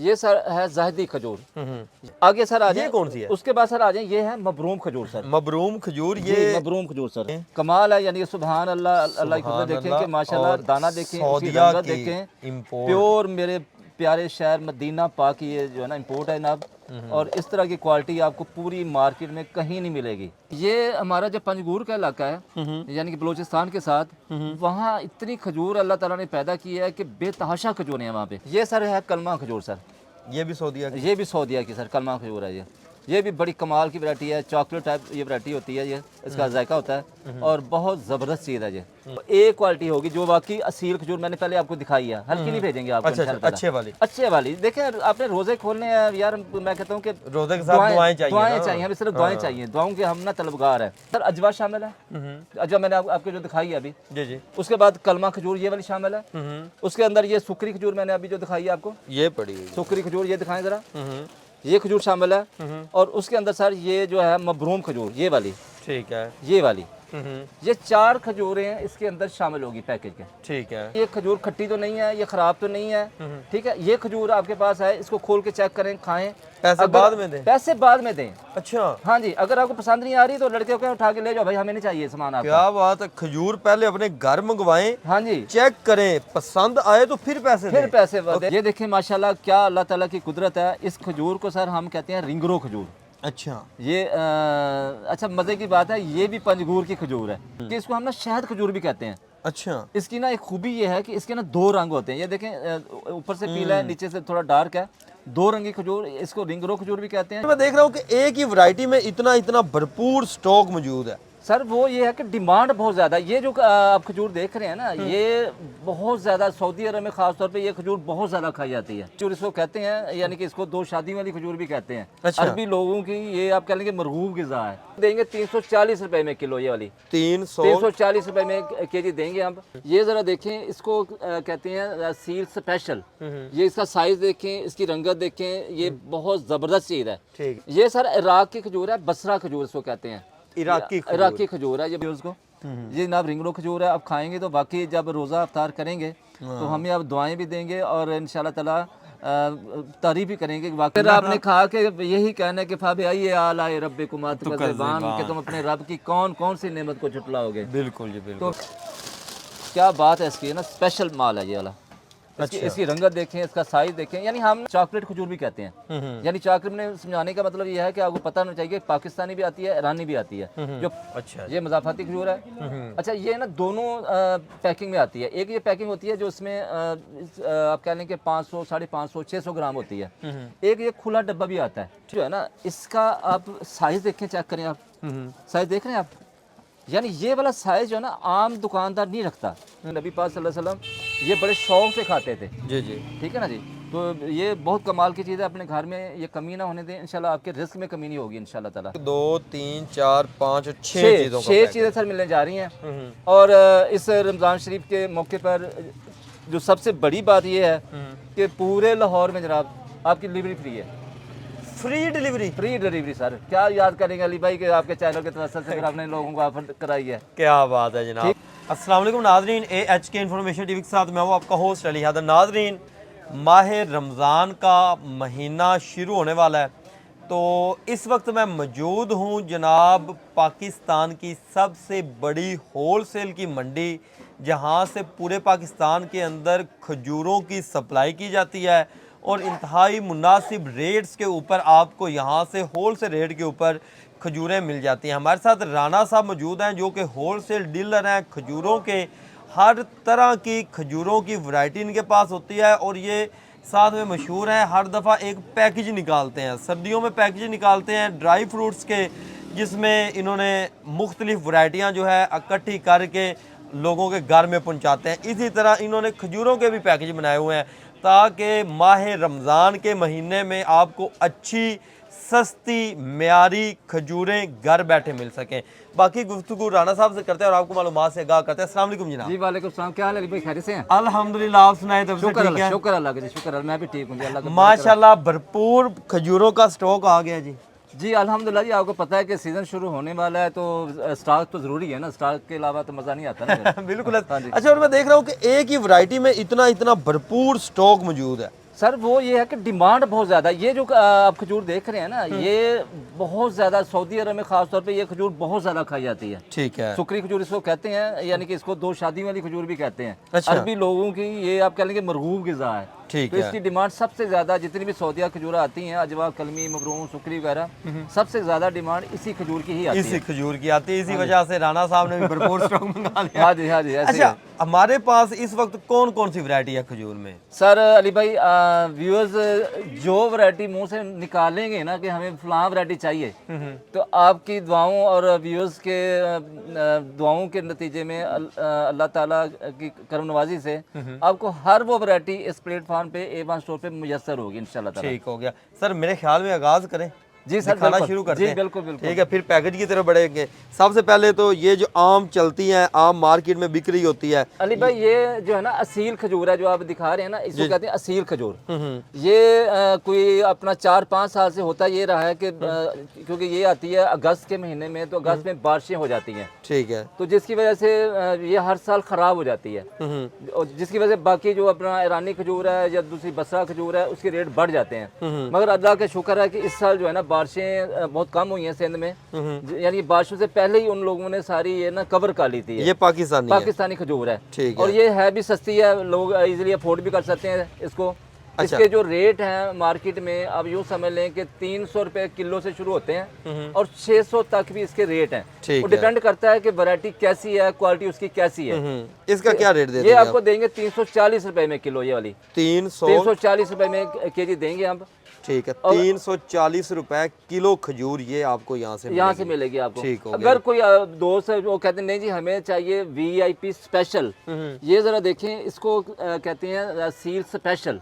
ये सर है ज़ाहिदी खजूर। आगे सर आ जाए, कौन सी है? उसके बाद सर आ जाए, ये है मबरूम खजूर सर। मबरूम खजूर, ये मबरूम खजूर सर कमाल है, यानी सुभान अल्लाह, अल्लाह की कुदरत देखें कि माशाल्लाह, दाना देखें, उसकी रंगत देखें, प्योर मेरे प्यारे शहर मदीना पाक की ये जो है ना इम्पोर्ट है जनाब। और इस तरह की क्वालिटी आपको पूरी मार्केट में कहीं नहीं मिलेगी। ये हमारा जो पंजगूर का इलाका है, यानी कि बलूचिस्तान के साथ, वहाँ इतनी खजूर अल्लाह ताला ने पैदा की है कि बेतहाशा खजूर है वहाँ पे। ये सर है कलमा खजूर सर, ये भी सऊदीया की? ये भी सऊदीया की सर कलमा खजूर है। ये भी बड़ी कमाल की वैरायटी है, चॉकलेट टाइप ये वैरायटी होती है, ये इसका जायका होता है और बहुत ज़बरदस्त चीज़ है ये। एक क्वालिटी होगी जो वाकई असील खजूर मैंने पहले आपको दिखाई है, हल्की नहीं भेजेंगे आपको। अच्छे वाली देखें, आपने रोज़े खोलने हैं यार, मैं कहता हूँ कि रोज़े के साथ दुआएं चाहिए, हमें सिर्फ दुआएं चाहिए, दुआओं के हम ना तलबगार है सर। अजवा शामिल है, अजवा मैंने आपको जो दिखाई है अभी जी। उसके बाद कलमा खजूर ये वाली शामिल है, उसके अंदर ये सुकरी खजूर मैंने अभी जो दिखाई है आपको, ये पड़ी सुकरी खजूर, ये दिखाएं जरा, ये खजूर शामिल है। और उसके अंदर सर ये जो है मबरूम खजूर, ये वाली, ठीक है, ये वाली, ये 4 खजूरें हैं इसके अंदर शामिल होगी पैकेज के। ठीक है, ये खजूर खट्टी तो नहीं है, ये खराब तो नहीं है, ठीक है। ये खजूर आपके पास है, इसको खोल के चेक करें, खाएं, पैसे बाद में दें, पैसे बाद में दें। अच्छा, हाँ जी, अगर आपको पसंद नहीं आ रही तो लड़के को उठा के ले जाओ भाई, हमें नहीं चाहिए सामान आपका। क्या बात है, खजूर पहले अपने घर मंगवाएं, हाँ जी, चेक करें, पसंद आए तो फिर पैसे दें। ये देखें माशाल्लाह क्या अल्लाह ताला की कुदरत है। इस खजूर को सर हम कहते हैं रिंगरो खजूर। अच्छा, ये अच्छा मज़े की बात है, ये भी पंजगूर की खजूर है कि इसको हम ना शहद खजूर भी कहते हैं। अच्छा, इसकी ना एक खूबी ये है कि इसके ना 2 रंग होते हैं, ये देखें, ऊपर से पीला है, नीचे से थोड़ा डार्क है, 2 रंगी खजूर, इसको रिंगरो खजूर भी कहते हैं। मैं देख रहा हूँ कि एक ही वैरायटी में इतना भरपूर स्टॉक मौजूद है सर। वो ये है कि डिमांड बहुत ज़्यादा, ये जो आप खजूर देख रहे हैं ना, ये बहुत ज़्यादा सऊदी अरब में ख़ास तौर पे ये खजूर बहुत ज़्यादा खाई जाती है। खजूर इसको कहते हैं, यानी कि इसको 2 शादी वाली खजूर भी कहते हैं। अच्छा। अरबी लोगों की ये आप कह लेंगे मरगूब ग़िज़ा है। देंगे 340 रुपए में किलो, ये वाली 340 रुपए में केजी देंगे हम। ये ज़रा देखें, इसको कहते हैं सील स्पेशल। ये इसका साइज़ देखें, इसकी रंगत देखें, ये बहुत ज़बरदस्त चीज़ है। ये सर इराक की खजूर है, बसरा खजूर इसको कहते हैं, इराकी खजूर है। ये उसको ये जनाब रिंगरो खजूर है। आप खाएंगे तो बाकी जब रोज़ा अफ्तार करेंगे तो हमें अब दुआएं भी देंगे और इंशाल्लाह ताला तारीफ भी करेंगे। फिर आपने कहा कि यही कहना है कि फाबे आइए आला रब्बे कुमात कि तुम अपने रब की कौन कौन सी नेमत को झुटलाओगे। बिल्कुल जी बिल्कुल। तो क्या बात है इसकी, ना स्पेशल माल है ये वाला। इसकी रंगत देखें, इसका साइज देखें, यानी हम चॉकलेट खजूर भी कहते हैं। यानी चॉकलेट में समझाने का मतलब ये है कि आपको पता होना चाहिए पाकिस्तानी भी आती है, ईरानी भी आती है जो। अच्छा, ये मज़ाफ़ाती खजूर है। अच्छा, ये ना दोनों पैकिंग में आती है। एक ये पैकिंग होती है जो इसमें आप कह लें कि 500, 550, 600 ग्राम होती है। एक ये खुला डब्बा भी आता है जो है ना, इसका आप साइज देखें, चेक करें आप, साइज देख रहे हैं आप, यानी ये वाला साइज जो है ना आम दुकानदार नहीं रखता। नबी पाक सल्लल्लाहु अलैहि वसल्लम ये बड़े शौक से खाते थे जी जी, ठीक है ना जी। तो ये बहुत कमाल की चीज़ है, अपने घर में ये कमी ना होने दें, इंशाल्लाह आपके रिस्क में कमी नहीं होगी इंशाल्लाह ताला। 2 3 4 5 6 चीज़ें सर मिलने जा रही हैं। और इस रमज़ान शरीफ के मौके पर जो सबसे बड़ी बात ये है कि पूरे लाहौर में जनाब आपकी डिलीवरी फ्री है। Free delivery sir. क्या याद करेंगे अली भाई कि आपके चैनल के तवज्जुह से फिर आपने लोगों को ऑफर कराई है। क्या बात है जनाब। अस्सलाम वालेकुम नाज़रीन, AHK इन्फॉर्मेशन टीवी के साथ मैं हूँ आपका होस्ट अली हैदर। नाज़रीन, माह रमज़ान का महीना शुरू होने वाला है, तो इस वक्त मैं मौजूद हूँ जनाब पाकिस्तान की सबसे बड़ी होलसेल की मंडी, जहाँ से पूरे पाकिस्तान के अंदर खजूरों की सप्लाई की जाती है और इंतहाई मुनासिब रेट्स के ऊपर आपको यहाँ से होलसेल रेट के ऊपर खजूरें मिल जाती हैं। हमारे साथ राना साहब मौजूद हैं जो कि होलसेल डीलर हैं खजूरों के। हर तरह की खजूरों की वैरायटी इनके पास होती है और ये साथ में मशहूर हैं, हर दफ़ा एक पैकेज निकालते हैं, सर्दियों में पैकेज निकालते हैं ड्राई फ्रूट्स के, जिसमें इन्होंने मुख्तलिफ वैरायटियाँ जो है इकट्ठी करके लोगों के घर में पहुँचाते हैं। इसी तरह इन्होंने खजूरों के भी पैकेज बनाए हुए हैं ताकि माह रमज़ान के महीने में आपको अच्छी सस्ती म्यारी खजूरें घर बैठे मिल सकें। बाकी गुफ्तगू राना साहब से करते हैं और आपको मालूमात से आगाह करते हैं। अस्सलाम वालेकुम जनाब। जी वालेकुम सलाम। क्या हाल है भाई, खैरियत से हैं? अल्हम्दुलिल्लाह, आप सुनाए तब से ठीक है? शुक्र अल्लाह का जी, शुक्र अल्लाह, मैं भी ठीक हूँ जी, अल्लाह का माशाल्लाह भरपूर खजूरों का स्टॉक आ गया जी। जी अल्हम्दुलिल्लाह जी। आपको पता है कि सीज़न शुरू होने वाला है तो स्टॉक तो ज़रूरी है ना, स्टॉक के अलावा तो मज़ा नहीं आता ना। बिल्कुल। अच्छा, और मैं देख रहा हूँ कि एक ही वैरायटी में इतना भरपूर स्टॉक मौजूद है सर वो ये है कि डिमांड बहुत ज़्यादा है। ये जो आप खजूर देख रहे हैं ना, ये बहुत ज़्यादा सऊदी अरब में ख़ास तौर पे ये खजूर बहुत ज़्यादा खाई जाती है। ठीक है। सुकरी खजूर इसको कहते हैं, यानी कि इसको दो शादी वाली खजूर भी कहते हैं। अच्छा। अरबी लोगों की ये आप कह लेंगे मरगूब ग़िज़ा है। ठीक तो है। इसकी डिमांड सबसे ज़्यादा जितनी भी सऊदिया खजूरें आती हैं, अजवा, कलमी, मगरूम, सुकरी वगैरह, सबसे ज़्यादा डिमांड इसी खजूर की ही आती है। इसी खजूर की आती है, इसी वजह से राणा साहब ने भी भरपूर स्टॉक मंगा लिया। हाँ जी, हाँ जी, ऐसे अच्छा, है। हमारे पास इस वक्त कौन कौन सी वैरायटी है खजूर में? सर अली भाई, व्यूअर्स जो वैरायटी मुंह से निकालेंगे ना कि हमें फलां वैरायटी चाहिए, तो आपकी दुआओं और व्यूअर्स के दुआओं के नतीजे में अल्लाह ताला की करम नवाजी से आपको हर वो वैरायटी इस प्लेटफॉर्म पे A1 स्टोर पे मुयस्सर होगी इंशाल्लाह ताला। ठीक हो गया सर, मेरे ख्याल में आगाज करें। जी सर, दिखाना बिल्कुल। शुरू करते जी हैं। बिल्कुल बिल्कुल। ठीक है, फिर पैकेज की तरफ बढ़ेंगे। सबसे पहले तो ये जो आम चलती हैं, आम मार्केट में बिक रही होती है, अली भाई ये जो है ना असील खजूर है, जो आप दिखा रहे हैं ना, इसको कहते हैं असील खजूर। हम्म। ये कोई अपना 4-5 साल से होता ये रहा है कि क्योंकि ये आती है अगस्त के महीने में, तो अगस्त में बारिशें हो जाती हैं, ठीक है। तो जिसकी वजह से ये हर साल ख़राब हो जाती है, और जिसकी वजह से बाकी जो अपना ईरानी खजूर है या दूसरी बसरा खजूर है उसके रेट बढ़ जाते हैं। मगर अल्लाह का शुक्र है कि इस साल जो है ना बारिशें बहुत कम हुई हैं सिंध में, यानी बारिशों से पहले ही उन लोगों ने सारी ये ना कवर कर ली थी। ये पाकिस्तानी खजूर है, ठीक और है। ये है भी सस्ती है, लोग इजीली अफोर्ड भी कर सकते हैं इसको। अच्छा। इसके जो रेट हैं मार्केट में, अब यूँ समझ लें कि 300 रुपए किलो से शुरू होते हैं और 600 तक भी इसके रेट हैं। ठीक वो है। डिपेंड करता है कि वैरायटी कैसी है, क्वालिटी उसकी कैसी है। इसका क्या रेट देते ये हैं? आपको देंगे 340 रुपए में किलो, ये वाली 340 रुपए में केजी देंगे हम। ठीक है, 340 रुपए किलो खजूर ये आपको यहाँ से मिलेगी आपको। ठीक हो अगर कोई दोस्त है वो कहते हैं नहीं जी हमें चाहिए VIP स्पेशल, ये जरा देखें, इसको कहते हैं सील स्पेशल।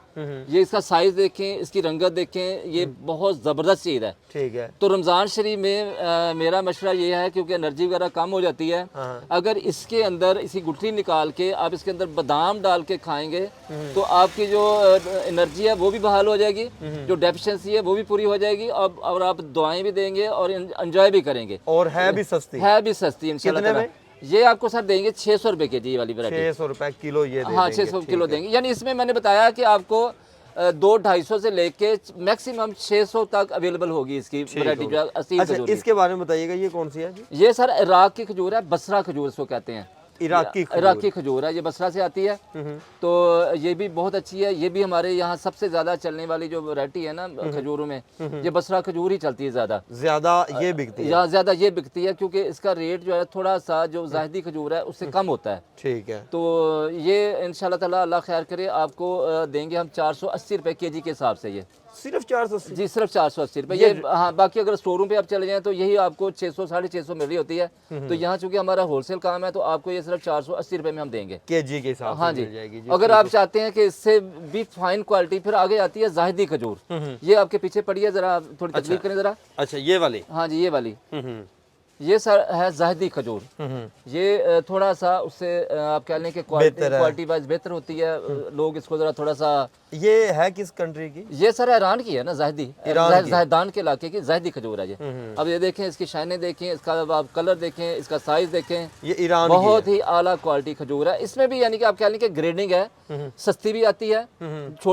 ये इसका साइज देखें, इसकी रंगत देखें, ये बहुत ज़बरदस्त चीज़ है। ठीक है। तो रमज़ान शरीफ में मेरा मशवरा ये है, क्योंकि एनर्जी वगैरह कम हो जाती है, अगर इसके अंदर इसकी गुठली निकाल के आप इसके अंदर बादाम डाल के खाएंगे तो आपकी जो एनर्जी है वो भी बहाल हो जाएगी, जो डेफिशिएंसी है वो भी पूरी हो जाएगी, और आप दुआएं भी देंगे और एंजॉय भी करेंगे, और है भी सस्ती इंशाल्लाह ताला। ये आपको सर देंगे 600 रुपए केजी, ये वाली वैरायटी 600 रुपए किलो ये हाँ 600 किलो देंगे। यानी इसमें मैंने बताया कि आपको 200-250 से लेके मैक्सिमम 600 तक अवेलेबल होगी इसकी वैरायटी जो असील अच्छा, खजूर की। इसके बारे में बताइएगा, ये कौन सी है जी? ये सर इराक की खजूर है, बसरा खजूर इसको कहते हैं। इराकी खजूर है, ये बसरा से आती है, तो ये भी बहुत अच्छी है। ये भी हमारे यहाँ सबसे ज्यादा चलने वाली जो वैरायटी है ना खजूरों में, ये बसरा खजूर ही चलती है ज्यादा ये बिकती है। यहाँ ज्यादा ये बिकती है, क्योंकि इसका रेट जो है थोड़ा सा जो जाहिदी खजूर है उससे कम होता है। ठीक है। तो ये इंशाल्लाह ताला अल्लाह खैर करे आपको देंगे हम 480 रुपए केजी के हिसाब से। ये सिर्फ 480? जी सिर्फ 480 रुपए ये। हाँ, बाकी अगर स्टोर पे आप चले जाएं तो यही आपको 600-650 मिल रही होती है। तो यहाँ चूंकि हमारा होलसेल काम है, तो आपको ये सिर्फ 480 रुपए में हम देंगे केजी के हिसाब से। हाँ जी, मिल जाएगी जी। अगर आप चाहते हैं कि इससे भी फाइन क्वालिटी, फिर आगे आती है जाहिदी खजूर। ये आपके पीछे पड़ी है, जरा थोड़ी तकलीफ करें जरा। अच्छा, ये वाली? हाँ जी, ये वाली ये सर है जाहिदी खजूर। ये थोड़ा सा उससे आप कह लें कि क्वालिटी वाइज बेहतर होती है। लोग इसको जरा थोड़ा सा। ये है किस कंट्री की? ये सर ईरान की है ना, जाहिदी, जाहिदान के इलाके की जाहिदी खजूर है ये। अब ये देखें, इसकी शाइनें देखें, इसका आप कलर देखें, इसका साइज देखें, ये ईरान बहुत ही आला क्वालिटी खजूर है। इसमें भी यानी कि आप कह लें कि ग्रेडिंग है, सस्ती भी आती है,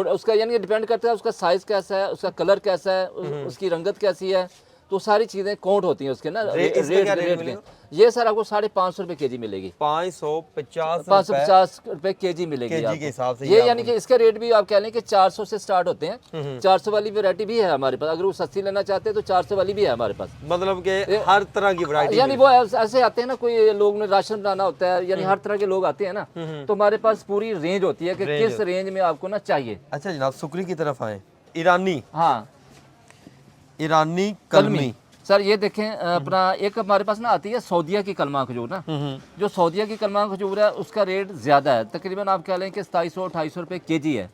उसका यानी डिपेंड करता है उसका साइज कैसा है, उसका कलर कैसा है, उसकी रंगत कैसी है, तो सारी चीजें काउंट होती हैं उसके ना रेट के। ये सर आपको 550 रुपए केजी मिलेगी। 550 रुपए केजी मिलेगी केजी के हिसाब से। ये यानी कि इसका रेट भी आप कह लें कि 400 से स्टार्ट होते हैं। 400 वाली वैरायटी भी है हमारे पास, अगर वो सस्ती लेना चाहते हैं तो 400 वाली भी है हमारे पास। मतलब कि हर तरह की वैरायटी, यानी वो ऐसे आते हैं ना, कोई लोग ने राशन बनाना होता है, यानी हर तरह के लोग आते हैं ना, तो हमारे पास पूरी रेंज होती है कि किस रेंज में आपको ना चाहिए। अच्छा जनाब, सुकरी की तरफ आए। ईरानी, हाँ ईरानी कलमी। सर ये देखें, अपना एक हमारे पास ना आती है सऊदिया की कलमा खजूर ना। जो सऊदिया की कलमा खजूर है उसका रेट ज्यादा है, तकरीबन आप कह लें कि 2700-2800 रुपए केजी है।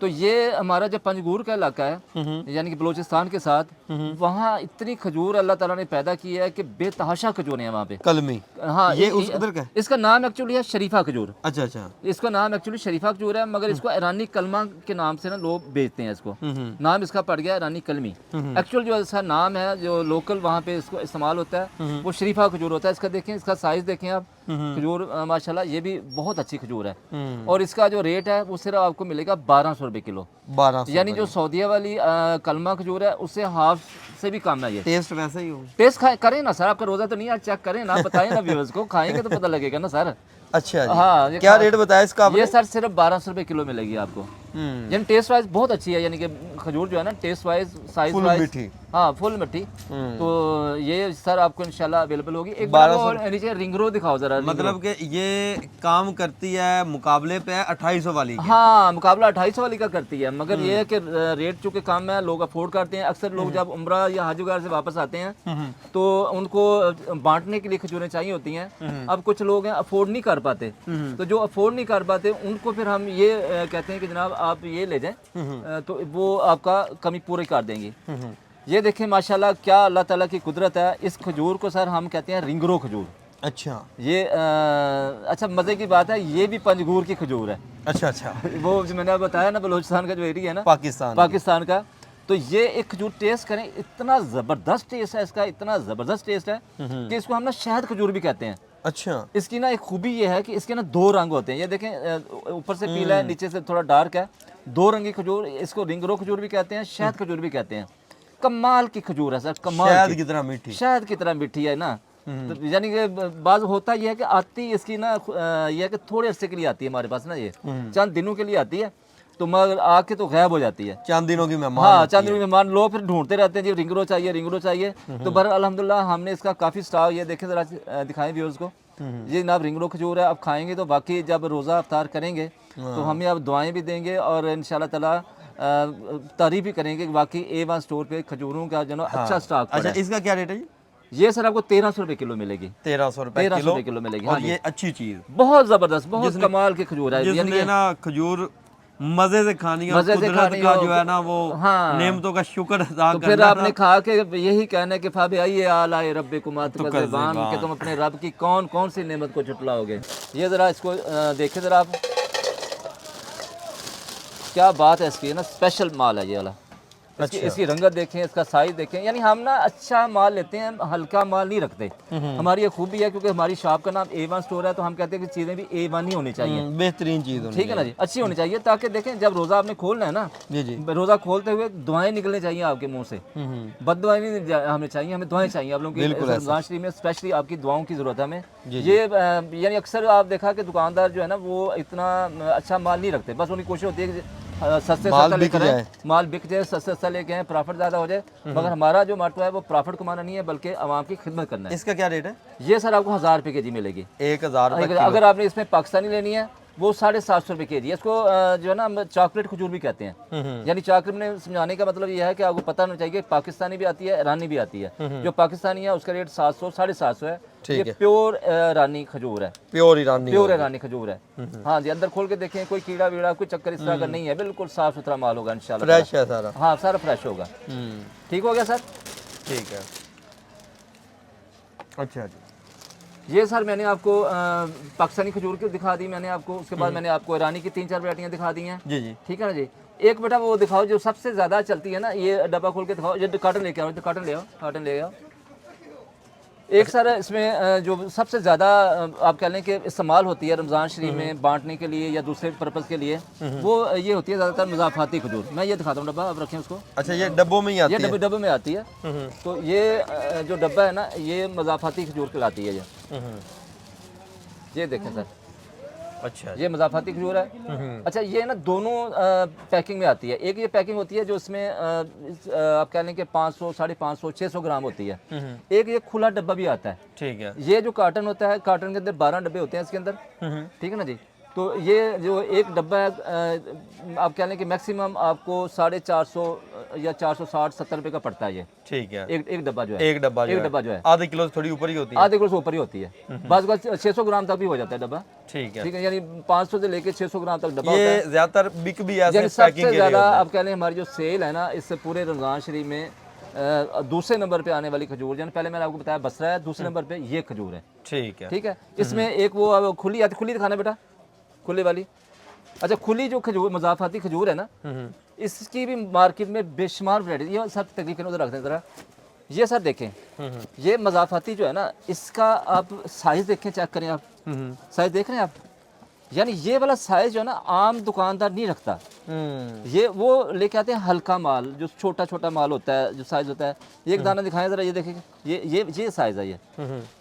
तो ये हमारा जो पंजगूर का इलाका है, यानी कि बलोचिस्तान के साथ, वहाँ इतनी खजूर अल्लाह ताला ने पैदा की है कि बेतहाशा खजूर है वहाँ पे। कलमी, हाँ, ये उधर का? इसका नाम एक्चुअली है शरीफा खजूर। अच्छा अच्छा, इसका नाम एक्चुअली शरीफा खजूर है, मगर इसको ईरानी कलमा के नाम से ना लोग बेचते हैं इसको। नाम इसका पड़ गया ईरानी कलमी। एक्चुअल जो इसका नाम है, जो लोग लोकल वहाँ पे इसको इस्तेमाल होता है वो शरीफा खजूर होता है। इसका देखें, इसका साइज़ देखें आप, खजूर माशाल्लाह ये भी बहुत अच्छी खजूर है। और इसका जो रेट है वो सिर्फ आपको मिलेगा 1200 रुपये किलो। 1200 यानी जो सऊदीया वाली कलमा खजूर है उससे हाफ से भी कम है ये। टेस्ट वैसे ही हो। टेस्ट करें ना सर, आपका रोज़ा तो नहीं है, चेक करें ना, बताएं ना व्यूअर्स को, खाएंगे तो पता लगेगा ना सर। अच्छा जी। हाँ, क्या रेट बताया इसका आपने? ये सर सिर्फ 1200 रुपये किलो मिलेगी आपको। यानी टेस्ट वाइज बहुत अच्छी है, यानी कि खजूर जो है ना taste wise, size full wise, मीठी। हाँ फुल मिट्टी। तो ये सर आपको इंशाल्लाह अवेलेबल होगी। एक बार और नीचे रिंग रो दिखाओ जरा। मतलब कि ये काम करती है मुकाबले पे 2800 वाली के। हाँ, मुकाबला 2800 वाली का करती है, मगर ये है कि रेट चूंकि कम है, लोग अफोर्ड करते हैं। अक्सर लोग जब उम्रा या हज वगैरह से वापस आते हैं तो उनको बांटने के लिए खजूरें चाहिए होती हैं। अब कुछ लोग हैं अफोर्ड नहीं कर पाते, तो जो अफोर्ड नहीं कर पाते उनको फिर हम ये कहते हैं कि जनाब आप ये ले जाएं, तो वो आपका कमी पूरी कर देंगी। ये देखें माशाल्लाह क्या अल्लाह ताला की कुदरत है। इस खजूर को सर हम कहते हैं रिंगरो खजूर। अच्छा, ये अच्छा मज़े की बात है, ये भी पंजगूर की खजूर है। अच्छा अच्छा। वो जो मैंने बताया ना बलूचिस्तान का जो एरिया है ना, पाकिस्तान का, तो ये एक खजूर टेस्ट करें, इतना ज़बरदस्त टेस्ट है इसका, इतना ज़बरदस्त टेस्ट है कि इसको हम ना शहद खजूर भी कहते हैं। अच्छा। इसकी ना एक खूबी ये है कि इसके ना 2 रंग होते हैं। ये देखें, ऊपर से पीला है, नीचे से थोड़ा डार्क है। 2 रंगी खजूर, इसको रिंगरो खजूर भी कहते हैं, शहद खजूर भी कहते हैं। कमाल की खजूर है सर, कमाल शहद की तरह मीठी। शहद की तरह मीठी है ना। तो यानी कि बाज होता यह है कि आती इसकी ना यह है कि थोड़े अरसे के लिए आती है हमारे पास ना, ये चंद दिनों के लिए आती है, तो मगर आके तो गायब हो जाती है। चंद दिनों की मेहमान। हाँ, चंद दिनों की मेहमान, लोग फिर ढूंढते रहते हैं जी रिंगरो चाहिए, रिंगरो चाहिए। तो बर अल्हम्दुलिल्लाह हमने इसका काफ़ी स्टॉक, ये देखें ज़रा, दिखाएं व्यूअर्स को। ये जनाब रिंगरो खजूर है, अब खाएंगे तो बाकी जब रोज़ा अफ्तार करेंगे तो हमें अब दुआएं भी देंगे और इंशाल्लाह ताला तारीफ भी करेंगे कि वाकई A1 स्टोर पे खजूरों का जो अच्छा स्टॉक। अच्छा, इसका क्या रेट है जी? ये सर आपको 1300 रुपये किलो मिलेगी। 1300 रुपये 1300 रुपये किलो मिलेगी। और हाँ ये अच्छी चीज, बहुत जबरदस्त, बहुत कमाल की खजूर है। जिसने ना खजूर मजे से खानी है, मजे से कुदरत खानी का हो, जो है ना वो हाँ, नेमतों का शुक्र अदा तो करना। फिर आपने खा के यही कहना है कि फाबे आइए आलाए रब्बे कुमात तो के तुम अपने रब की कौन कौन सी नेमत को झुटलाओगे। ये जरा इसको देखे जरा आप, क्या बात है इसकी, ना स्पेशल माल है ये वाला। इसकी रंगत देखें, इसका साइज देखें, यानी हम ना अच्छा माल लेते हैं, हल्का माल नहीं रखते। हमारी ये खूबी है क्योंकि हमारी शॉप का नाम A1 स्टोर है, तो हम कहते हैं कि चीज़ें भी A1 ही होनी चाहिए, बेहतरीन चीज़ होनी, ठीक है ना जी, अच्छी होनी चाहिए, ताकि देखें जब रोज़ा आपने खोलना है ना जी जी, रोज़ा खोलते हुए दुआएं निकलनी चाहिए आपके मुंह से। बददुआएं नहीं हमें चाहिए, हमें दुआएं चाहिए आप लोगों की। रमज़ान शरीफ में स्पेशली आपकी दुआओं की ज़रूरत है हमें। ये यानी अक्सर आप देखा कि दुकानदार जो है ना वो इतना अच्छा माल नहीं रखते, बस उनकी कोशिश होती है कि सस्ते सस्ता लेकर आए, माल बिक जाए, सस्ता सस्ता लेके आए, प्रॉफिट ज़्यादा हो जाए। मगर हमारा जो मोटो है वो प्रॉफिट कमाना नहीं है बल्कि आवाम की खिदमत करना है। इसका क्या रेट है? ये सर आपको 1000 रुपये के जी मिलेगी। 1000 अगर आपने इसमें पाकिस्तानी लेनी है वो 750 रुपये के जी है। इसको जो है ना हम चॉकलेट खजूर भी कहते हैं। यानी चॉकलेट में समझाने का मतलब ये है कि आपको पता होना चाहिए पाकिस्तानी भी आती है, ईरानी भी आती है। जो पाकिस्तानी है उसका रेट 700 750 है। ये प्योर ईरानी खजूर है, प्योर ईरानी खजूर है। हाँ जी, अंदर खोल के देखें, कोई कीड़ा वीड़ा कोई चक्कर इस तरह का नहीं है, बिल्कुल साफ सुथरा माल होगा इंशाल्लाह। फ्रेश है सारा? हाँ, सारा फ्रेश होगा। ठीक हो गया सर? ठीक है। अच्छा जी, ये सर मैंने आपको पाकिस्तानी खजूर की दिखा दी मैंने आपको, उसके बाद मैंने आपको ईरानी की 3-4 वैरायटियाँ दिखा दी हैं। जी जी, ठीक है ना जी। एक बेटा वो दिखाओ जो सबसे ज़्यादा चलती है ना, ये डब्बा खोल के दिखाओ। ये काटन लेके आओ, काटन ले आओ, काटन ले आओ। एक सर इसमें जो सबसे ज़्यादा आप कह लें कि इस्तेमाल होती है रमज़ान शरीफ में बांटने के लिए या दूसरे पर्पज़ के लिए, वो ये होती है ज़्यादातर मुज़ाफ़ाती खजूर। मैं ये दिखाता हूँ डब्बा, आप रखें उसको। अच्छा, ये डब्बों में ही आती है? ये डब्बे में आती है। तो ये जो डब्बा है ना ये मुज़ाफ़ाती खजूर कहलाती है। ये देखें सर, अच्छा ये मुज़ाफ़ाती खजूर है। अच्छा, ये ना दोनों पैकिंग में आती है। एक ये पैकिंग होती है जो इसमें आप कह लें कि 500 550 600 ग्राम होती है। एक ये खुला डब्बा भी आता है, ठीक है। ये जो कार्टन होता है, कार्टन के अंदर 12 डब्बे होते हैं इसके अंदर, ठीक है ना जी। तो ये जो एक डब्बा है आप कह लें कि मैक्सिमम आपको 450 या 460-70 रुपये का पड़ता है ये, ठीक है। एक डब्बा जो है, एक डब्बा जो है आधे किलो से थोड़ी ऊपर ही होती है, आधे किलो से ऊपर ही होती है। बात 600 ग्राम तक भी हो जाता है डब्बा, ठीक है, ठीक है। यानी 500 से लेके 600 ग्राम तक डब्बा होता है। ज्यादातर बिक भी ऐसे पैकिंग के लिए ज़्यादा आप कह लें हमारी जो सेल है ना, इससे पूरे रमज़ान शरीफ में दूसरे नंबर पे आने वाली खजूर, यानी पहले मैंने आपको बताया बसरा है, दूसरे नंबर पे ये खजूर है, ठीक है, ठीक है। इसमें एक वो खुली आती, खुली दिखाना बेटा, खुले वाली। अच्छा, खुली जो खजूर मुज़ाफ़ाती खजूर है ना, इसकी भी मार्केट में बेशुमार वैरायटी, ये सब तकरीबन उधर रखते हैं ज़रा। ये सर देखें, ये मज़ाफ़ाती जो है ना, इसका आप साइज़ देखें, चेक करें आप, साइज़ देख रहे हैं आप, यानी ये वाला साइज़ जो है ना आम दुकानदार नहीं रखता। ये वो लेके आते हैं हल्का माल, जो छोटा छोटा माल होता है, जो साइज़ होता है। ये एक दाना दिखाएं ज़रा, ये देखें, ये साइज़ है ये,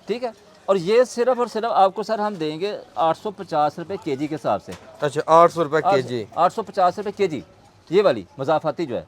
ठीक है। और ये सिर्फ और सिर्फ आपको सर हम देंगे 850 रुपये केजी के हिसाब से। अच्छा, 800 रुपये केजी, 850 रुपये केजी ये वाली मज़ाफ़ाती जो है।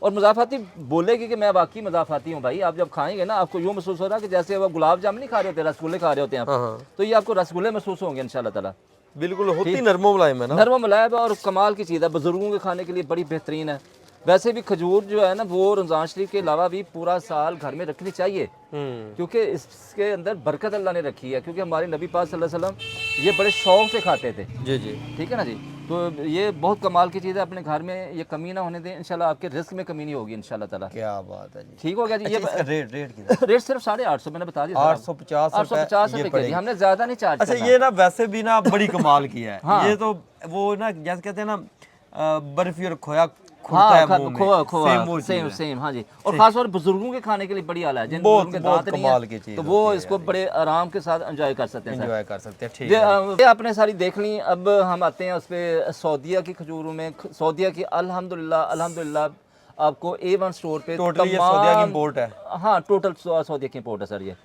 और मज़ाफ़ाती बोलेगी कि मैं वाकई मज़ाफ़ाती हूँ भाई। आप जब खाएंगे ना, आपको यूँ महसूस हो रहा है कि जैसे वो गुलाब जामुन नहीं खा रहे होते, रसगुल्ले खा रहे होते हैं आप, तो ये आपको रसगुल्ले महसूस होंगे इंशाल्लाह ताला। बिल्कुल होती नरमो मुलायम है ना, नरम मुलायम और कमाल की चीज़ है, बुजुर्गों के खाने के लिए बड़ी बेहतरीन है। वैसे भी खजूर जो है ना, वो रमज़ान शरीफ के अलावा भी पूरा साल घर में रखनी चाहिए, क्योंकि इसके अंदर बरकत अल्लाह ने रखी है। क्योंकि हमारे नबी पाक सल्लल्लाहु अलैहि वसल्लम ये बड़े शौक से खाते थे। जी जी, ठीक है ना जी। तो ये बहुत कमाल की चीज़ है, अपने घर में ये कमी ना होने दें, इंशाल्लाह आपके रिस्क में कमी नहीं होगी इंशाल्लाह ताला। क्या बात है जी। ठीक हो गया जी। अच्छा, ये इसका रेट रेट सिर्फ 850, मैंने बता दिया, 850 850 रुपये केजी, हमने ज़्यादा नहीं चार्ज अच्छा, करना। ये ना वैसे भी ना बड़ी कमाल की है। हाँ। ये तो वो ना जैसे कहते हैं ना, बर्फी और खोया खुलता हाँ, है मुंह में, खोआ सेम हाँ जी। और खास तौर बुजुर्गों के खाने के लिए बड़ी आला है, जिन बुजुर्गों के दांत नहीं कमाल की है, चीज़ तो वो इसको बड़े आराम के साथ एंजॉय कर सकते हैं। एंजॉय कर सकते हैं। ठीक ये है, ये आपने सारी देख ली। अब हम आते हैं उस पे सऊदीया की खजूरों में। सऊदीया की अल्हम्दुलिल्लाह आपको A1 स्टोर पे टोटल ये सऊदीया की इंपोर्ट है। हाँ, टोटल सऊदीया की इंपोर्ट है सर ये।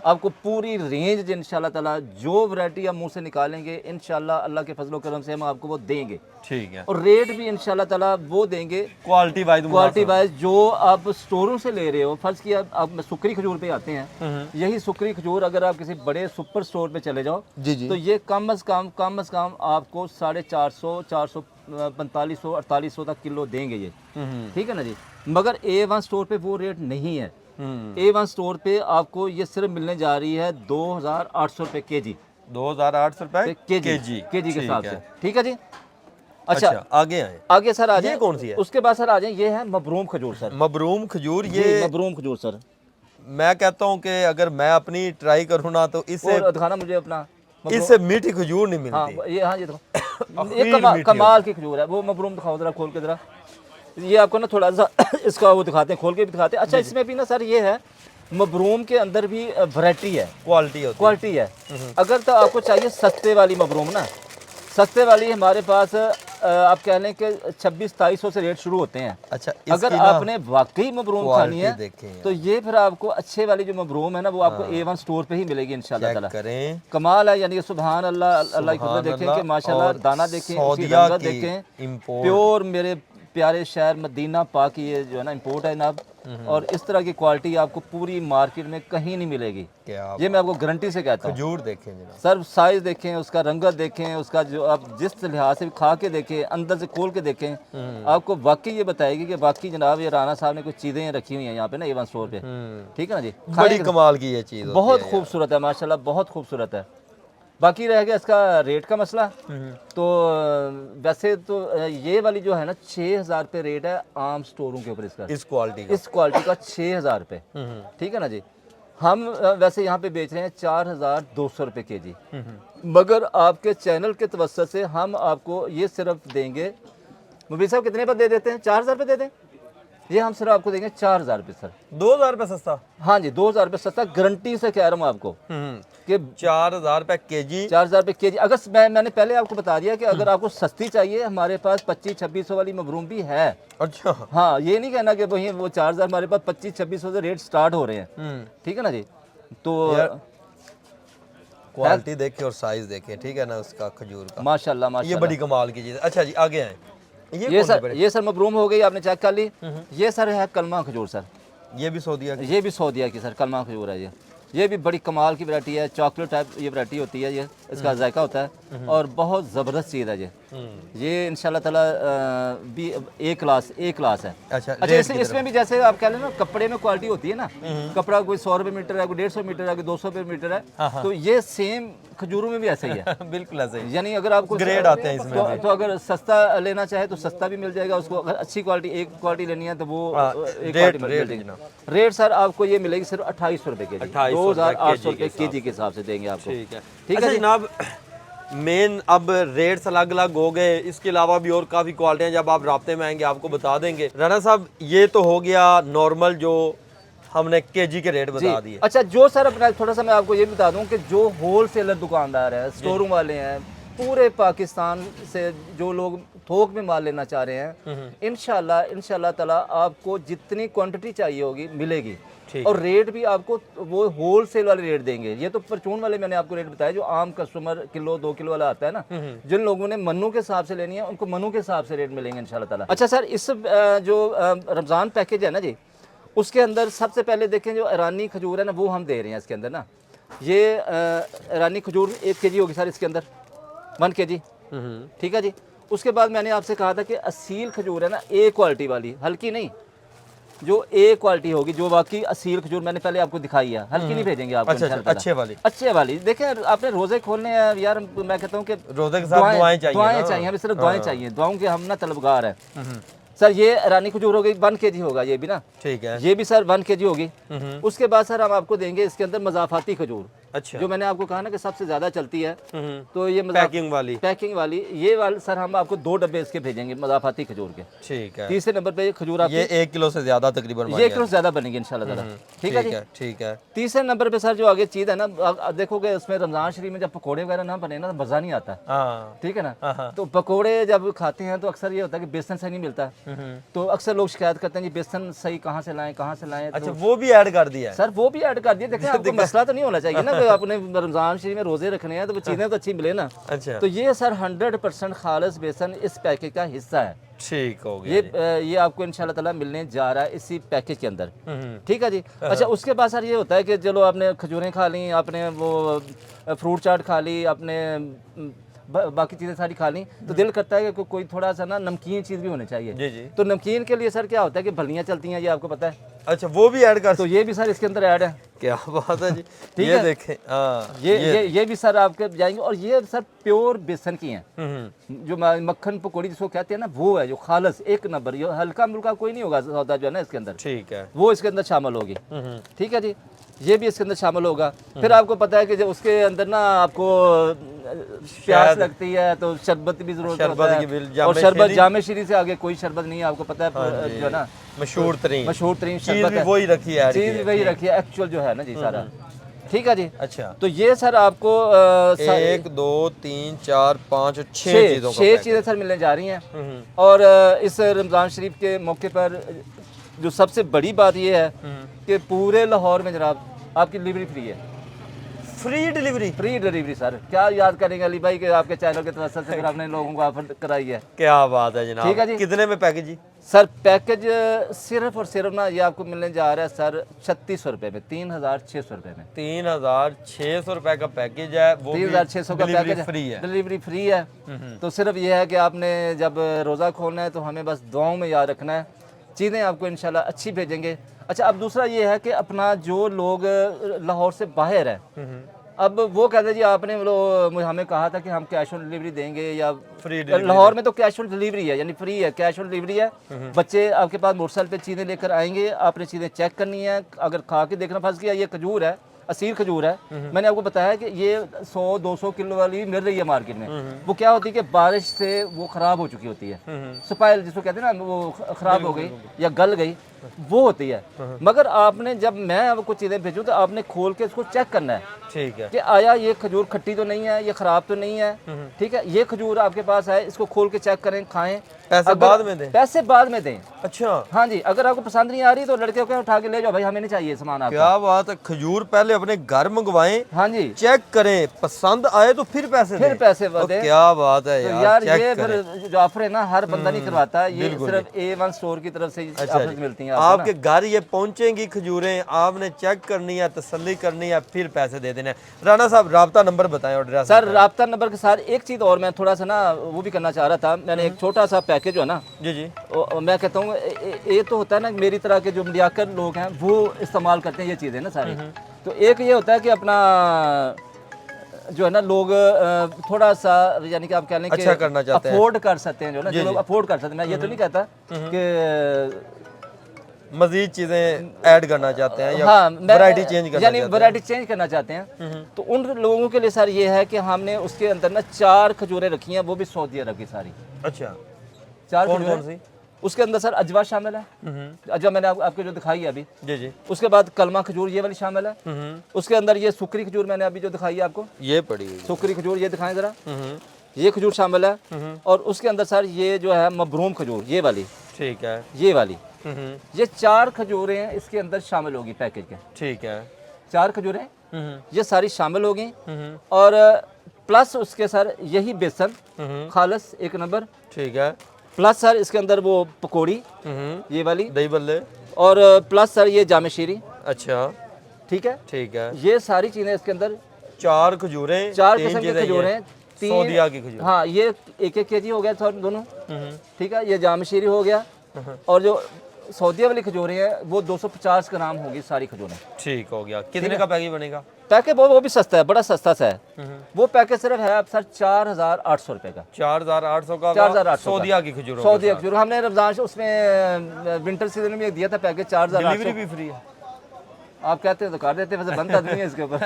आपको पूरी रेंज इंशाल्लाह ताला, जो वैरायटी आप मुंह से निकालेंगे इंशाल्लाह अल्लाह के फजलो करम से हम आपको वो देंगे। ठीक है, और रेट भी इंशाल्लाह ताला वो देंगे क्वालिटी वाइज जो आप स्टोरों से ले रहे हो। फर्ज किया आप सुकरी खजूर पे आते हैं, यही सुकरी खजूर अगर आप किसी बड़े सुपर स्टोर पे चले जाओ, जी जी, तो ये कम अज कम आपको 450, 445, 4800 तक किलो देंगे ये। ठीक है ना जी। मगर A1 स्टोर पे वो रेट नहीं है। A1 स्टोर पे आपको ये सिर्फ मिलने जा रही है 2800 रुपये केजी, 2800 रुपये केजी के हिसाब से। ठीक है जी। अच्छा, आगे सर आ जाए। ये कौन सी है? उसके बाद सर आ जाए, ये है मबरूम खजूर सर। मबरूम खजूर, ये मबरूम खजूर सर। मैं कहता हूँ कि अगर मैं अपनी ट्राई करूँ ना, तो इससे दिखाना मुझे अपना, इससे मीठी खजूर नहीं हाँ मिलती। ये देखो, ये कमाल की खजूर है। वो मबरूम दिखाओ जरा खोल के जरा। ये आपको ना थोड़ा सा इसका वो दिखाते हैं, खोल के भी दिखाते हैं। अच्छा, इसमें भी ना सर ये है, मबरूम के अंदर भी वैरायटी है, क्वालिटी है। अगर तो आपको चाहिए सस्ते वाली मबरूम ना, सस्ते वाली हमारे पास आप कह लें कि 26-2700 से रेट शुरू होते हैं। अच्छा, अगर आपने वाकई मबरूम खानी है तो ये फिर आपको अच्छे वाली जो मबरूम है ना, वो आपको A1 स्टोर पे ही मिलेगी इंशाल्लाह ताला। कमाल है, यानी सुभान अल्लाह, अल्लाह की खुदा देखें कि माशाल्लाह, दाना देखें, उसकी रंगत देखें, प्योर मेरे प्यारे शहर मदीना पाक ये जो है ना इंपोर्ट है जनाब। और इस तरह की क्वालिटी आपको पूरी मार्केट में कहीं नहीं मिलेगी, ये मैं आपको गारंटी से कहता हूँ। खजूर देखें जनाब, सर साइज देखें, उसका रंगत देखें, उसका जो आप जिस लिहाज से खा के देखें, अंदर से खोल के देखें, आपको वाकई ये बताएगी कि वाकई जनाब ये राना साहब ने कुछ चीज़ें रखी हुई हैं यहाँ पे ना A1 स्टोर पे। ठीक है ना जी। बड़ी कमाल की ये चीज़, बहुत खूबसूरत है माशाल्लाह, बहुत खूबसूरत है। बाकी रह गया इसका रेट का मसला। तो वैसे तो ये वाली जो है ना 6000 रुपये रेट है आम स्टोरों के ऊपर इसका, इस क्वालिटी का 6000 रुपये। ठीक है ना जी। हम वैसे यहाँ पे बेच रहे हैं 4200 रुपये केजी, मगर आपके चैनल के तवस्सुत से हम आपको ये सिर्फ देंगे, मुबीन साहब कितने पर दे देते हैं? 4000 रुपये दे दें। ये हम सिर्फ आपको देंगे 4000 रुपये सर। 2000 रुपये सस्ता? हाँ जी, 2000 रुपये सस्ता, गारंटी से कह रहा हूँ आपको कि 4000 रुपये केजी। 4000 रुपये केजी। अगर मैंने पहले आपको बता दिया कि अगर आपको सस्ती चाहिए, हमारे पास 2500-2600 वाली मबरूम भी है। अच्छा, हाँ, ये नहीं कहना कि भाई वो 4000, हमारे पास 2500-2600 से रेट स्टार्ट हो रहे हैं। ठीक है ना जी। तो क्वालिटी देखे और साइज देखे, ठीक है ना, उसका खजूर का माशाल्लाह ये बड़ी कमाल की चीज़। अच्छा जी, आगे आए। ये सर मबरूम हो गई, आपने चेक कर ली। ये सर है कलमा खजूर सर, ये भी सऊदीया की सर कलमा खजूर है। ये भी बड़ी कमाल की वैरायटी है, चॉकलेट टाइप ये वैरायटी होती है, ये इसका जायका होता है और बहुत ज़बरदस्त चीज़ है ये इंशाल्लाह ताला भी A क्लास है। अच्छा, इसमें भी जैसे आप कह लें ना, कपड़े में क्वालिटी होती है ना, कपड़ा कोई 100 रुपये मीटर है, कोई 150 मीटर है, कोई 200 रुपये मीटर है, तो ये सेम खजूरों में भी ऐसा ही है। बिल्कुल ऐसा ही। यानी अगर आपको ग्रेड आते हैं इसमें तो अगर सस्ता लेना चाहे तो सस्ता भी मिल जाएगा उसको, अगर अच्छी क्वालिटी एक क्वालिटी लेनी है तो वो रेट सर आपको ये मिलेगी सिर्फ 2800 रुपये के जी, 2800 रुपये केजी के हिसाब से देंगे आपको। ठीक है जनाब। मेन अब रेट्स अलग अलग हो गए, इसके अलावा भी और काफ़ी क्वालिटियाँ जब आप राब्ते में आएंगे आपको बता देंगे। राना साहब, ये तो हो गया नॉर्मल जो हमने केजी के रेट बता दिए। अच्छा जो सर अपना थोड़ा सा मैं आपको ये बता दूं कि जो होलसेलर दुकानदार है, स्टोर रूम वाले हैं, पूरे पाकिस्तान से जो लोग थोक में माल लेना चाह रहे हैं, इंशाल्लाह ताला आपको जितनी क्वांटिटी चाहिए होगी मिलेगी, और रेट भी आपको वो होलसेल वाले रेट देंगे। ये तो परचून वाले मैंने आपको रेट बताया, जो आम कस्टमर किलो 2 किलो वाला आता है ना, जिन लोगों ने मन्नू के हिसाब से लेनी है उनको मन्नू के हिसाब से रेट मिलेंगे इंशाल्लाह ताला। अच्छा सर, इस जो रमज़ान पैकेज है ना जी, उसके अंदर सबसे पहले देखें जो ईरानी खजूर है ना, वो हम दे रहे हैं इसके अंदर ना। ये ईरानी खजूर 1 केजी होगी सर इसके अंदर, 1 केजी, ठीक है जी। उसके बाद मैंने आपसे कहा था कि असील खजूर है ना, ए क्वालिटी वाली, हल्की नहीं, जो ए क्वालिटी होगी, जो वाकई असील खजूर मैंने पहले आपको दिखाई है, हल्की नहीं भेजेंगे आपको। अच्छा, अच्छे वाली देखें, आपने रोजे खोलने हैं यार, मैं कहता हूँ कि रोजे के साथ दुआएं चाहिए, हमें सिर्फ दुआएं चाहिए, दुआओं के हम ना तलबगार हैं सर। ये ईरानी खजूर हो गई, 1 केजी होगा ये भी ना, ठीक है, ये भी सर 1 केजी होगी। उसके बाद सर हम आपको देंगे इसके अंदर मज़ाफ़ाती खजूर। अच्छा, जो मैंने आपको कहा ना कि सबसे ज्यादा चलती है, तो ये पैकिंग वाली ये वाली सर हम आपको 2 डब्बे इसके भेजेंगे मज़ाफ़ाती खजूर के, ठीक है। तीसरे नंबर पे खजूर आपकी ये 1 किलो से ज्यादा तकरीबन, ये 1 किलो से ज्यादा बनेगी इंशाल्लाह ताला, ठीक है जी, ठीक है। तीसरे नंबर पे सर जो आगे चीज़ है ना, देखोगे उसमें रमजान शरीफ में जब पकौड़े वगैरह ना बने ना तो मजा नहीं आता, ठीक है ना। तो पकौड़े जब खाते हैं तो अक्सर ये होता है कि बेसन सही नहीं मिलता, तो अक्सर लोग शिकायत करते हैं जी बेसन सही कहाँ से लाएं, कहाँ से लाएं। अच्छा, वो भी ऐड कर दिया सर, वो भी ऐड कर दिया। देखिए आपको मसला तो नहीं होना चाहिए ना, अपने रमजान शरीफ में रोजे रखने हैं तो वो चीजें तो अच्छी मिले ना। अच्छा, तो ये सर 100% खालिस बेसन इस पैकेज का हिस्सा है, ठीक हो गया। ये आपको इंशाल्लाह ताला मिलने जा रहा है इसी पैकेज के अंदर, ठीक है जी। अच्छा, उसके बाद सर ये होता है कि चलो आपने खजूरें खा ली, आपने वो फ्रूट चाट खा ली, आपने बाकी चीज़ें सारी खा ली, तो दिल करता है कि कोई थोड़ा सा ना नमकीन चीज़ भी होनी चाहिए। जी जी। तो नमकीन के लिए सर क्या होता है कि भलियाँ चलती हैं, ये आपको पता है। अच्छा, वो भी ऐड कर, तो ये भी सर इसके अंदर ऐड है। क्या बात है जी, ठीक है, देखें ये भी सर आपके जाएंगे, और ये सर प्योर बेसन की हैं, जो मक्खन पकौड़ी जिसको कहते हैं ना, वो है जो खालस 1 नंबर। ये हल्का मुल्का कोई नहीं होगा सौदा जो है ना इसके अंदर, ठीक है, वो इसके अंदर शामिल होगी, ठीक है जी। ये भी इसके अंदर शामिल होगा। फिर आपको पता है कि जब उसके अंदर ना आपको प्यास लगती है तो शरबत भी जरूरत होता है, और शरबत जामे शीरी से आगे कोई शरबत नहीं है, आपको पता है जो है ना, मशहूर तरीन शरबत है, वही रखी है, चीज वही रखी है एक्चुअल जो है ना जी सारा, ठीक है जी। अच्छा, तो ये सर आपको 1 2 3 4 5 6 चीजें सर मिलने जा रही हैं। और इस रमजान शरीफ के मौके पर जो सबसे बड़ी बात ये है कि पूरे लाहौर में जनाब आपकी डिलीवरी फ्री है। फ्री डिलीवरी सर, क्या याद करेंगे अली भाई कि आपके चैनल के तवज्जो से फिर आपने लोगों को ऑफर कराई है। क्या बात है जनाब, ठीक है जी। कितने में पैकेज जी? सर पैकेज सिर्फ और सिर्फ ना ये आपको मिलने जा रहा है सर 3600 रुपए में, 3600 रुपए में, 3600 रुपए का पैकेज है, वो 3600 का पैकेज फ्री है, डिलीवरी फ्री है। तो सिर्फ ये है कि आपने जब रोज़ा खोलना है तो हमें बस दुआओं में याद रखना है, चीज़ें आपको इंशाल्लाह अच्छी भेजेंगे। अच्छा, अब दूसरा ये है कि अपना जो लोग लाहौर से बाहर है, अब वो कहते हैं जी आपने हमें कहा था कि हम कैश ऑन डिलीवरी देंगे या फ्री। लाहौर में तो कैश ऑन डिलीवरी है, यानी फ्री है, कैश ऑन डिलीवरी है। बच्चे आपके पास मोटरसाइकिल पे चीज़ें लेकर आएंगे, आपने चीज़ें चेक करनी है, अगर खा के देखना फंस गया, ये खजूर है, असील खजूर है, मैंने आपको बताया कि ये 100-200 किलो वाली मिल रही है मार्केट में। वो क्या होती है कि बारिश से वो खराब हो चुकी होती है, स्पाइल जिसको कहते हैं ना, वो खराब हो गई या गल गई, वो होती है। मगर आपने जब मैं आपको चीज़ें भेजूँ तो आपने खोल के इसको चेक करना है, ठीक है, कि आया ये खजूर खट्टी तो नहीं है, ये खराब तो नहीं है, ठीक है। ये खजूर आपके पास है, इसको खोल के चेक करें, खाएं, पैसे बाद में दें, पैसे बाद में दें। अच्छा, हाँ जी, अगर आपको पसंद नहीं आ रही तो लड़के को उठा के ले जाओ, भाई हमें नहीं चाहिए सामान आपका। क्या बात है, खजूर पहले अपने घर मंगवाएं, हाँ जी, चेक करें, पसंद आए तो फिर पैसे दें। क्या बात है यार, ये फिर जो ऑफर है ना, हर बंदा नहीं करवाता, ये सिर्फ A1 स्टोर की तरफ से ऑफर मिलती है। आपके घर ये पहुंचेंगी खजूरें, आपने चेक करनी है, तसल्ली करनी है, फिर पैसे दे देने। राना साहब राब्ता नंबर बताएं और एड्रेस। सर राब्ता नंबर के साथ एक चीज़ और मैं थोड़ा सा ना वो भी करना चाह रहा था, मैंने एक छोटा सा पैकेज जो है ना जी जी, मैं कहता हूँ ये तो होता है ना, मेरी तरह के जो मीडियाकर लोग हैं वो इस्तेमाल करते हैं ये चीज़ें ना सारी। तो एक ये होता है कि अपना जो है ना लोग थोड़ा सा यानी कि आप कह लें कि अच्छा करना चाहते हैं, अफोर्ड कर सकते हैं, जो ना जो लोग अफोर्ड कर सकते हैं, मैं ये तो नहीं कहता कि मजीद चीजें ऐड करना चाहते हैं या हाँ, वैरायटी चेंज करना, यानी वैरायटी चेंज करना चाहते हैं, तो उन लोगों के लिए सर ये है कि हमने उसके अंदर ना 4 खजूरें रखी हैं, वो भी सऊदी अरब की सारी। अच्छा, 4 कौन सी? उसके अंदर सर अजवा शामिल है, अजवा मैंने आपको जो दिखाई है अभी। जी जी। उसके बाद कलमा खजूर ये वाली शामिल है। उसके अंदर ये सुकरी खजूर मैंने अभी जो दिखाई है आपको, ये पड़ी हुई सुकरी खजूर ये दिखाएं जरा, ये खजूर शामिल है। और उसके अंदर सर ये जो है मबरूम खजूर ये वाली, ठीक है, ये वाली, ये 4 खजूरें इसके अंदर शामिल होगी पैकेज के। ठीक है, 4 खजूरें ये सारी शामिल होगी। और प्लस उसके सर यही बेसन खालस 1 नंबर, ठीक है, प्लस सर इसके अंदर वो पकौड़ी ये वाली, दही बल्ले, और प्लस सर ये जामे शीरी। अच्छा, ठीक है, ठीक है। ये सारी चीज़ें इसके अंदर 4 खजूरें, 4 किस्म की खजूरें, 3 सौदिया की खजूर। हाँ, ये 1-1 केजी हो गया दोनों। ठीक है, ये जामे शीरी हो गया। और जो सऊदीया वाली खजूरें हैं वो 250 ग्राम होगी सारी खजूरें। ठीक हो गया। कितने का पैकेज बनेगा? पैकेज वो भी सस्ता है, बड़ा सस्ता सा है। वो पैकेज सिर्फ है अब सर 4800 रुपए का। 4800 का 4800 सऊदीया की खजूर। सऊदीया खजूर हमने रमजान उसमें विंटर सीजन में दिया था पैकेज 4800। डिलीवरी भी फ्री है? आप कहते हैं तो कर देते हैं, वैसे बनता नहीं है इसके ऊपर।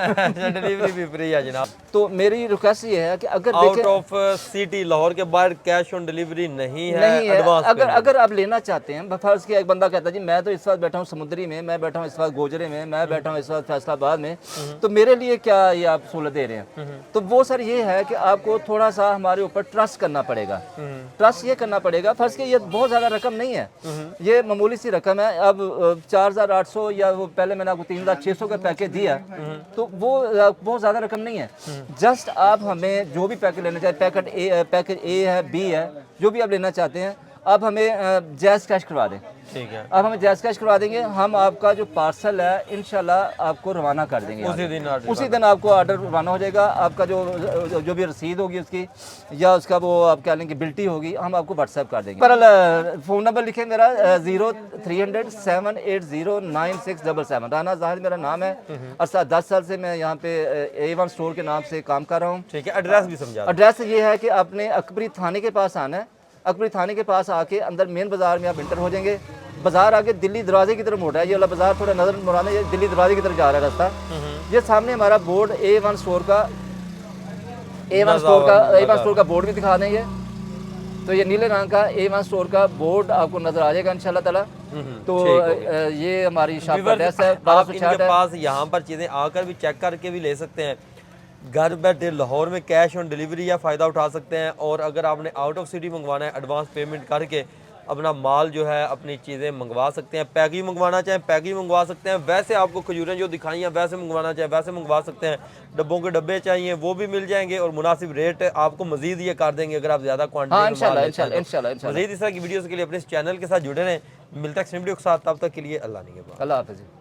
डिलीवरी भी फ्री है जनाब। तो मेरी रिक्वेस्ट ये है कि अगर आउट ऑफ सिटी लाहौर के बाहर कैश ऑन डिलीवरी नहीं है, एडवांस अगर आप लेना चाहते हैं, फर्ज किया एक बंदा कहता है जी मैं तो इस वक्त बैठा हूँ समुद्री में, मैं बैठा हूँ इस वक्त गोजरे में, मैं बैठा हूँ इस वक्त फैसलाबाद में, तो मेरे लिए क्या ये आप सहूलत दे रहे हैं? तो वो सर ये है कि आपको थोड़ा सा हमारे ऊपर ट्रस्ट करना पड़ेगा। ट्रस्ट ये करना पड़ेगा, फर्ज किया ये बहुत ज़्यादा रकम नहीं है, ये मामूली सी रकम है। अब 4800 या वो पहले मैंने आपको 3600 का पैकेज दिया, तो वो बहुत ज़्यादा रकम नहीं है। जस्ट आप हमें जो भी पैकेज लेना चाहे, पैकेज ए है, बी है, जो भी आप लेना चाहते हैं, आप हमें जायज़ कैश करवा दें। ठीक है, आप हमें जायज़ कैश करवा देंगे, हम आपका जो पार्सल है इंशाल्लाह आपको रवाना कर देंगे। उसी दिन आपको ऑर्डर रवाना हो जाएगा। आपका जो भी रसीद होगी उसकी, या उसका वो आप कह लेंगे बिल्टी होगी, हम आपको व्हाट्सएप कर देंगे। पर फ़ोन नंबर लिखें मेरा 0300 780 9677। राना जाहिद मेरा नाम है और 10 साल से मैं यहाँ पे A1 स्टोर के नाम से काम कर रहा हूँ। ठीक है, एड्रेस भी समझा। एड्रेस ये है कि आपने अकबरी थाने के पास आना है। अकबरी थाने के पास आके अंदर मेन बाजार में आप इंटर हो जाएंगे। बाजार आगे दिल्ली दरवाजे की तरफ मोड़ है, ये वाला बाजार थोड़ा नजर मुराना, ये दिल्ली दरवाजे की तरफ जा रहा है रास्ता। ये सामने हमारा बोर्ड A1 स्टोर का बोर्ड भी दिखा देंगे। तो ये नीले रंग का A1 स्टोर का बोर्ड आपको नजर आ जाएगा इंशाल्लाह ताला। तो ये हमारी शॉप का एड्रेस है। आप इनके पास यहाँ पर चीज़ें आकर भी चेक करके भी ले सकते हैं। घर बैठे लाहौर में कैश ऑन डिलीवरी या फ़ायदा उठा सकते हैं। और अगर आपने आउट ऑफ सिटी मंगवाना है, एडवांस पेमेंट करके अपना माल जो है, अपनी चीज़ें मंगवा सकते हैं। पैकिंग मंगवाना चाहें पैकिंग मंगवा सकते हैं। वैसे आपको खजूरें जो दिखाई हैं वैसे मंगवाना चाहें वैसे मंगवा सकते हैं। डब्बों के डब्बे चाहिए वो भी मिल जाएंगे और मुनासिब रेट आपको मजीद ये कर देंगे अगर आप ज़्यादा क्वान्टिटी में इंशाल्लाह। मजीद इस तरह की वीडियोज़ के लिए अपने इस चैनल के साथ जुड़े रहें। मिलता है नेक्स्ट वीडियो के साथ, तब तक के लिए अल्लाह निगहबान। अल्लाह हाफ़िज़।